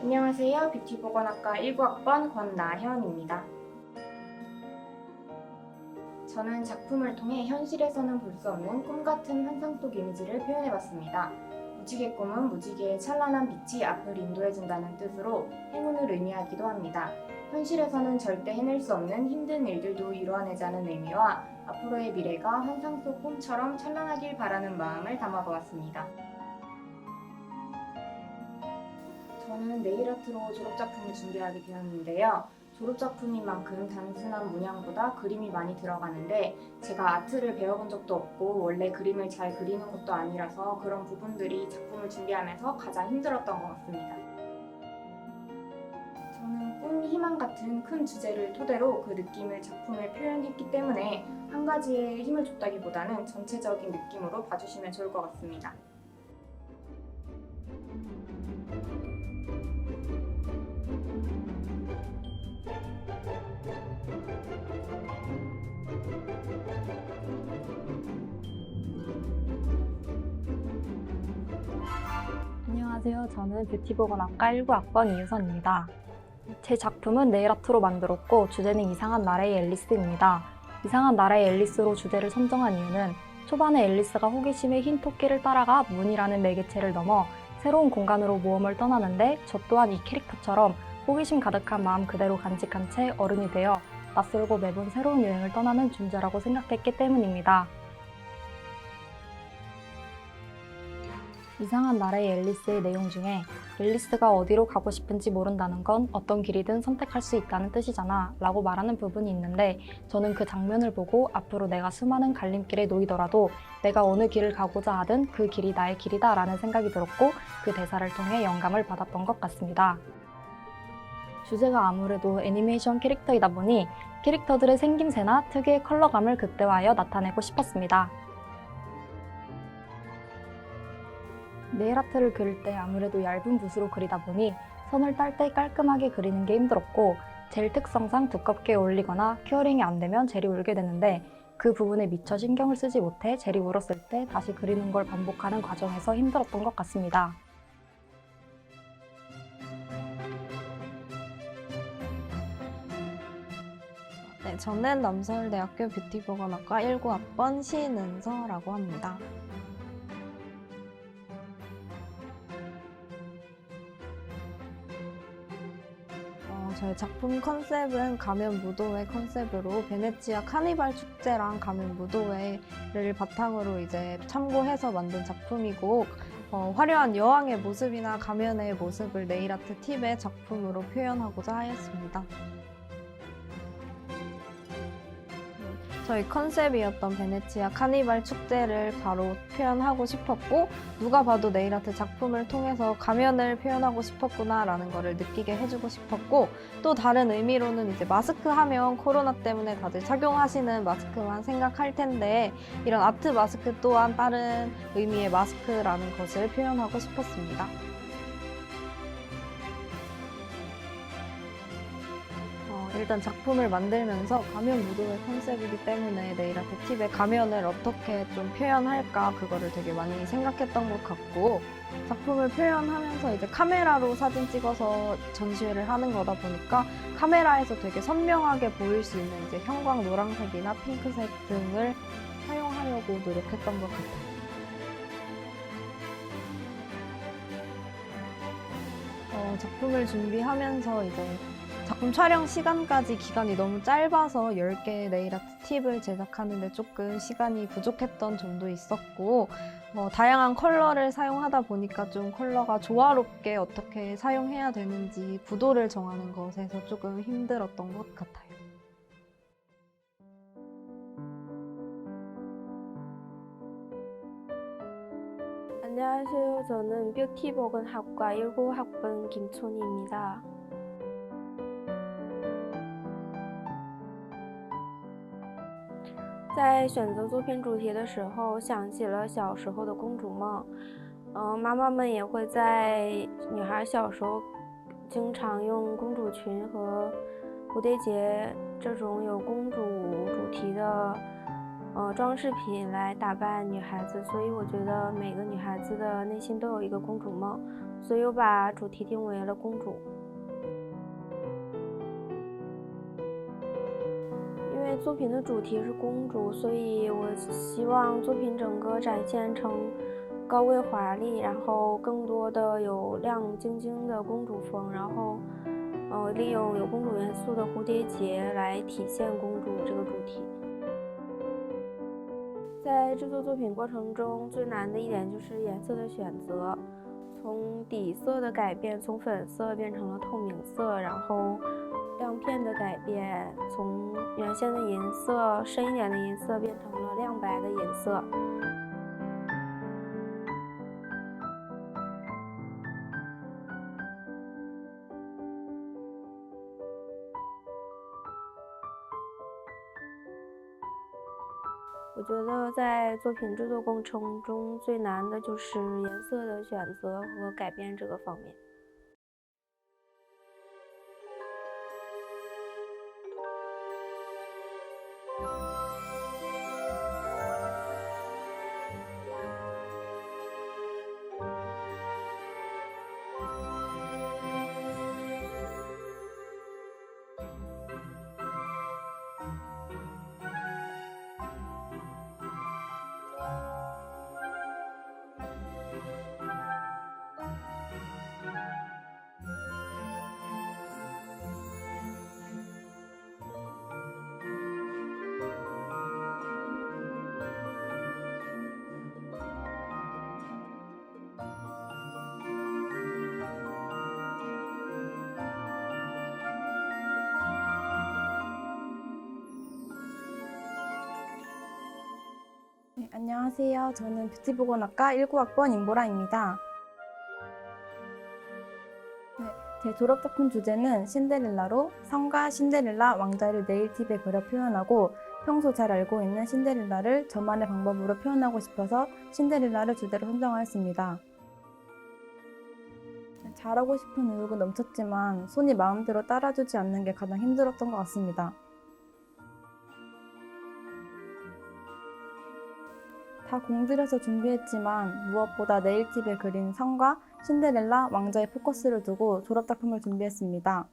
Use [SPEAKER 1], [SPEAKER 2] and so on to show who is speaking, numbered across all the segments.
[SPEAKER 1] 안녕하세요. 뷰티보건학과 19학번 권나현입니다. 저는 작품을 통해 현실에서는 볼 수 없는 꿈같은 환상 속 이미지를 표현해봤습니다. 무지개 꿈은 무지개의 찬란한 빛이 앞을 인도해준다는 뜻으로 행운을 의미하기도 합니다. 현실에서는 절대 해낼 수 없는 힘든 일들도 이루어내자는 의미와 앞으로의 미래가 환상 속 꿈처럼 찬란하길 바라는 마음을 담아보았습니다. 저는 네일아트로 졸업작품을 준비하게 되었는데요. 졸업작품인 만큼 단순한 문양보다 그림이 많이 들어가는데 제가 아트를 배워본 적도 없고 원래 그림을 잘 그리는 것도 아니라서 그런 부분들이 작품을 준비하면서 가장 힘들었던 것 같습니다. 저는 꿈, 희망 같은 큰 주제를 토대로 그 느낌을 작품에 표현했기 때문에 한 가지에 힘을 줬다기보다는 전체적인 느낌으로 봐주시면 좋을 것 같습니다.
[SPEAKER 2] 안녕하세요. 저는 뷰티보건학과 19학번 이유선입니다. 제 작품은 네일아트로 만들었고 주제는 이상한 나라의 앨리스입니다. 이상한 나라의 앨리스로 주제를 선정한 이유는 초반에 앨리스가 호기심에 흰 토끼를 따라가 문이라는 매개체를 넘어 새로운 공간으로 모험을 떠나는데 저 또한 이 캐릭터처럼 호기심 가득한 마음 그대로 간직한 채 어른이 되어 낯설고 매번 새로운 여행을 떠나는 존재라고 생각했기 때문입니다. 이상한 나라의 앨리스의 내용 중에 앨리스가 어디로 가고 싶은지 모른다는 건 어떤 길이든 선택할 수 있다는 뜻이잖아 라고 말하는 부분이 있는데 저는 그 장면을 보고 앞으로 내가 수많은 갈림길에 놓이더라도 내가 어느 길을 가고자 하든 그 길이 나의 길이다 라는 생각이 들었고 그 대사를 통해 영감을 받았던 것 같습니다. 주제가 아무래도 애니메이션 캐릭터이다 보니 캐릭터들의 생김새나 특유의 컬러감을 극대화하여 나타내고 싶었습니다. 네일아트를 그릴 때 아무래도 얇은 붓으로 그리다 보니 선을 딸 때 깔끔하게 그리는 게 힘들었고 젤 특성상 두껍게 올리거나 큐어링이 안 되면 젤이 울게 되는데 그 부분에 미처 신경을 쓰지 못해 젤이 울었을 때 다시 그리는 걸 반복하는 과정에서 힘들었던 것 같습니다.
[SPEAKER 3] 네, 저는 남서울대학교 뷰티보건학과 19학번 신은서라고 합니다. 저희 작품 컨셉은 가면 무도회 컨셉으로 베네치아 카니발 축제랑 가면 무도회를 바탕으로 이제 참고해서 만든 작품이고 화려한 여왕의 모습이나 가면의 모습을 네일아트 팁의 작품으로 표현하고자 하였습니다. 저희 컨셉이었던 베네치아 카니발 축제를 바로 표현하고 싶었고 누가 봐도 네일아트 작품을 통해서 가면을 표현하고 싶었구나 라는 거를 느끼게 해주고 싶었고 또 다른 의미로는 이제 마스크 하면 코로나 때문에 다들 착용하시는 마스크만 생각할 텐데 이런 아트 마스크 또한 다른 의미의 마스크라는 것을 표현하고 싶었습니다. 일단 작품을 만들면서 가면 무도회 컨셉이기 때문에 네일아트 팁에 가면을 어떻게 좀 표현할까 그거를 되게 많이 생각했던 것 같고 작품을 표현하면서 이제 카메라로 사진 찍어서 전시회를 하는 거다 보니까 카메라에서 되게 선명하게 보일 수 있는 이제 형광 노란색이나 핑크색 등을 사용하려고 노력했던 것 같아요. 작품을 준비하면서 이제 작품 촬영 시간까지 기간이 너무 짧아서 10개의 네일아트 팁을 제작하는데 조금 시간이 부족했던 점도 있었고 다양한 컬러를 사용하다 보니까 좀 컬러가 조화롭게 어떻게 사용해야 되는지 구도를 정하는 것에서 조금 힘들었던 것 같아요.
[SPEAKER 4] 안녕하세요. 저는 뷰티보건학과 19학번 김촌희입니다. 在选择作品主题的时候，想起了小时候的公主梦。妈妈们也会在女孩小时候经常用公主裙和蝴蝶结这种有公主主题的装饰品来打扮女孩子，所以我觉得每个女孩子的内心都有一个公主梦。所以我把主题定为了公主。因为作品的主题是公主，所以我希望作品整个展现成高贵华丽，然后更多的有亮晶晶的公主风，然后利用有公主元素的蝴蝶结来体现公主这个主题。在制作作品过程中，最难的一点就是颜色的选择，从底色的改变，从粉色变成了透明色，然后亮片的改变，从原先的银色深一点的银色变成了亮白的银色。我觉得在作品制作过程中最难的就是颜色的选择和改变这个方面。
[SPEAKER 5] 네, 안녕하세요. 저는 뷰티보건학과 19학번 임보라입니다. 네, 제 졸업작품 주제는 신데렐라로 성과 신데렐라 왕자를 네일팁에 그려 표현하고 평소 잘 알고 있는 신데렐라를 저만의 방법으로 표현하고 싶어서 신데렐라를 주제로 선정하였습니다. 잘하고 싶은 의욕은 넘쳤지만 손이 마음대로 따라주지 않는 게 가장 힘들었던 것 같습니다. 다 공들여서 준비했지만 무엇보다 네일팁에 그린 성과 신데렐라 왕자의 포커스를 두고 졸업작품을 준비했습니다.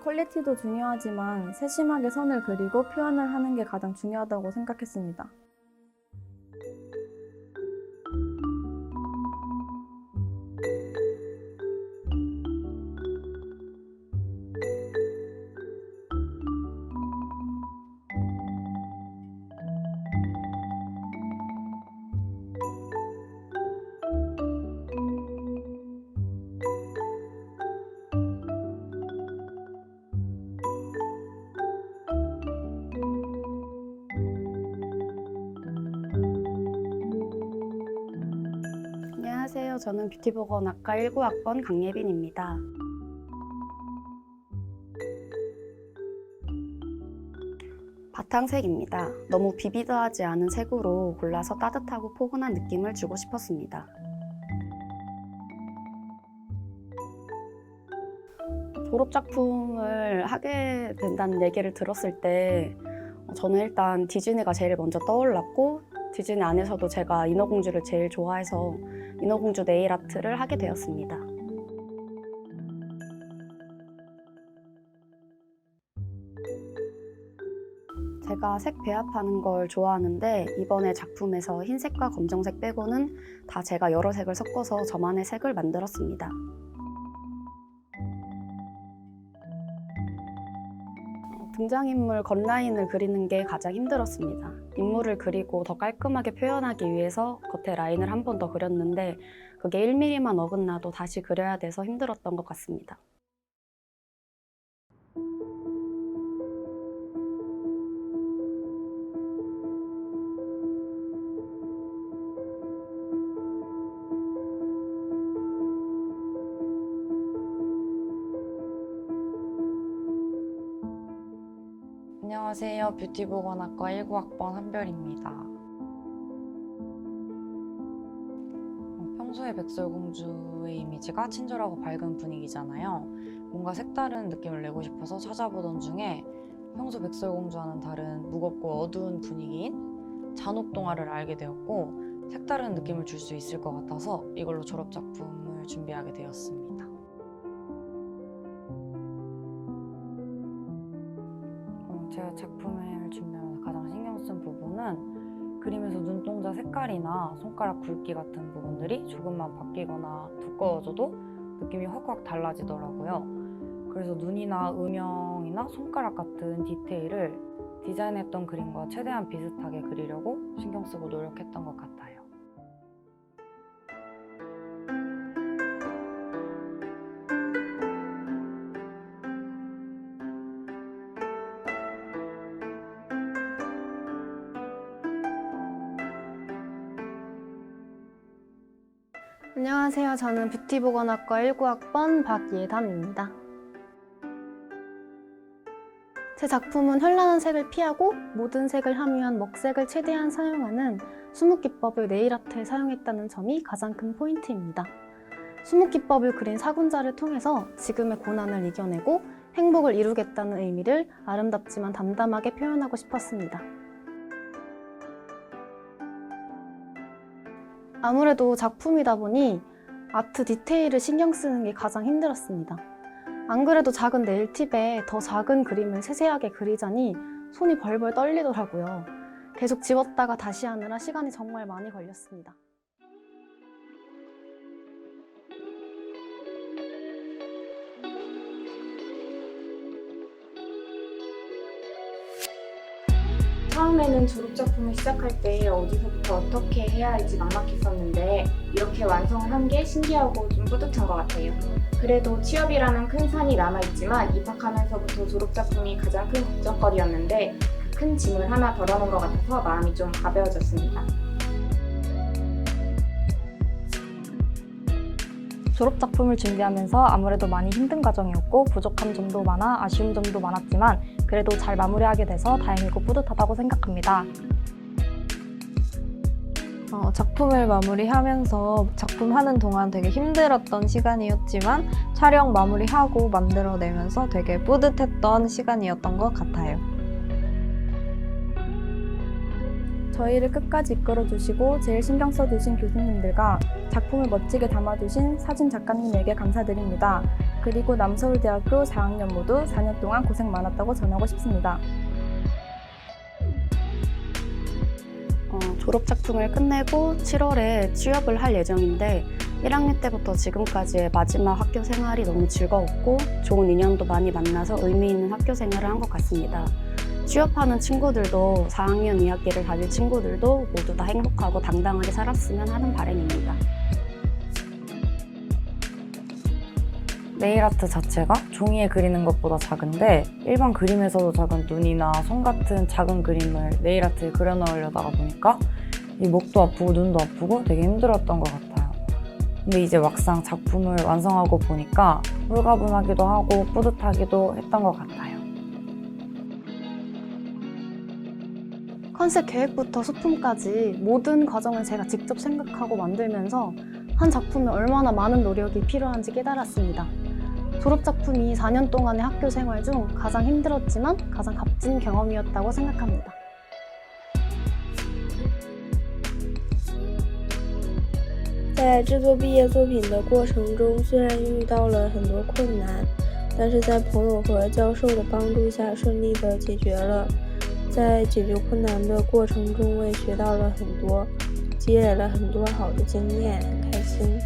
[SPEAKER 5] 퀄리티도 중요하지만 세심하게 선을 그리고 표현을 하는 게 가장 중요하다고 생각했습니다.
[SPEAKER 6] 안녕하세요. 저는 뷰티보건학과 19학번 강예빈입니다. 바탕색입니다. 너무 비비드하지 않은 색으로 골라서 따뜻하고 포근한 느낌을 주고 싶었습니다. 졸업작품을 하게 된다는 얘기를 들었을 때 저는 일단 디즈니가 제일 먼저 떠올랐고 디즈니 안에서도 제가 인어공주를 제일 좋아해서 인어공주 네일 아트를 하게 되었습니다. 제가 색 배합하는 걸 좋아하는데 이번에 작품에서 흰색과 검정색 빼고는 다 제가 여러 색을 섞어서 저만의 색을 만들었습니다. 등장인물 겉라인을 그리는 게 가장 힘들었습니다. 인물을 그리고 더 깔끔하게 표현하기 위해서 겉에 라인을 한 번 더 그렸는데 그게 1mm만 어긋나도 다시 그려야 돼서 힘들었던 것 같습니다.
[SPEAKER 7] 안녕하세요. 뷰티보건학과 19학번 한별입니다. 평소에 백설공주의 이미지가 친절하고 밝은 분위기잖아요. 뭔가 색다른 느낌을 내고 싶어서 찾아보던 중에 평소 백설공주와는 다른 무겁고 어두운 분위기인 잔혹동화를 알게 되었고 색다른 느낌을 줄 수 있을 것 같아서 이걸로 졸업작품을 준비하게 되었습니다. 제가 작품을 준비하면서 가장 신경 쓴 부분은 그림에서 눈동자 색깔이나 손가락 굵기 같은 부분들이 조금만 바뀌거나 두꺼워져도 느낌이 확확 달라지더라고요. 그래서 눈이나 음영이나 손가락 같은 디테일을 디자인했던 그림과 최대한 비슷하게 그리려고 신경 쓰고 노력했던 것 같아요.
[SPEAKER 5] 안녕하세요. 저는 뷰티보건학과 19학번 박예담입니다. 제 작품은 현란한 색을 피하고 모든 색을 함유한 먹색을 최대한 사용하는 수묵기법을 네일아트에 사용했다는 점이 가장 큰 포인트입니다. 수묵기법을 그린 사군자를 통해서 지금의 고난을 이겨내고 행복을 이루겠다는 의미를 아름답지만 담담하게 표현하고 싶었습니다. 아무래도 작품이다 보니 아트 디테일을 신경 쓰는 게 가장 힘들었습니다. 안 그래도 작은 네일팁에 더 작은 그림을 세세하게 그리자니 손이 벌벌 떨리더라고요. 계속 지웠다가 다시 하느라 시간이 정말 많이 걸렸습니다.
[SPEAKER 1] 처음에는 졸업작품을 시작할 때 어디서부터 어떻게 해야 할지 막막했었는데 이렇게 완성을 한 게 신기하고 좀 뿌듯한 것 같아요. 그래도 취업이라는 큰 산이 남아있지만 입학하면서부터 졸업작품이 가장 큰 걱정거리였는데 그 큰 짐을 하나 덜어놓은 것 같아서 마음이 좀 가벼워졌습니다.
[SPEAKER 2] 졸업작품을 준비하면서 아무래도 많이 힘든 과정이었고 부족한 점도 많아 아쉬운 점도 많았지만 그래도 잘 마무리하게 돼서 다행이고 뿌듯하다고 생각합니다.
[SPEAKER 3] 작품을 마무리하면서 작품하는 동안 되게 힘들었던 시간이었지만 촬영 마무리하고 만들어내면서 되게 뿌듯했던 시간이었던 것 같아요.
[SPEAKER 5] 저희를 끝까지 이끌어주시고 제일 신경 써주신 교수님들과 작품을 멋지게 담아주신 사진 작가님에게 감사드립니다. 그리고 남서울대학교 4학년 모두 4년 동안 고생 많았다고 전하고 싶습니다.
[SPEAKER 6] 졸업작품을 끝내고 7월에 취업을 할 예정인데 1학년 때부터 지금까지의 마지막 학교 생활이 너무 즐거웠고 좋은 인연도 많이 만나서 의미 있는 학교 생활을 한 것 같습니다. 취업하는 친구들도 4학년 2학기를 가질 친구들도 모두 다 행복하고 당당하게 살았으면 하는 바람입니다.
[SPEAKER 7] 네일아트 자체가 종이에 그리는 것보다 작은데 일반 그림에서도 작은 눈이나 손 같은 작은 그림을 네일아트에 그려 넣으려다가 보니까 이 목도 아프고 눈도 아프고 되게 힘들었던 것 같아요. 근데 이제 막상 작품을 완성하고 보니까 홀가분하기도 하고 뿌듯하기도 했던 것 같아요.
[SPEAKER 5] 컨셉 계획부터 소품까지 모든 과정을 제가 직접 생각하고 만들면서 한 작품에 얼마나 많은 노력이 필요한지 깨달았습니다. 졸업작품이 4년 동안의 학교 생활 중 가장 힘들었지만 가장 값진 경험이었다고 생각합니다.
[SPEAKER 4] 在制作毕业作品的过程中，虽然遇到了很多困难，但是在朋友和教授的帮助下，顺利的解决了。在解决困难的过程中，我也学到了很多，积累了很多好的经验，很开心。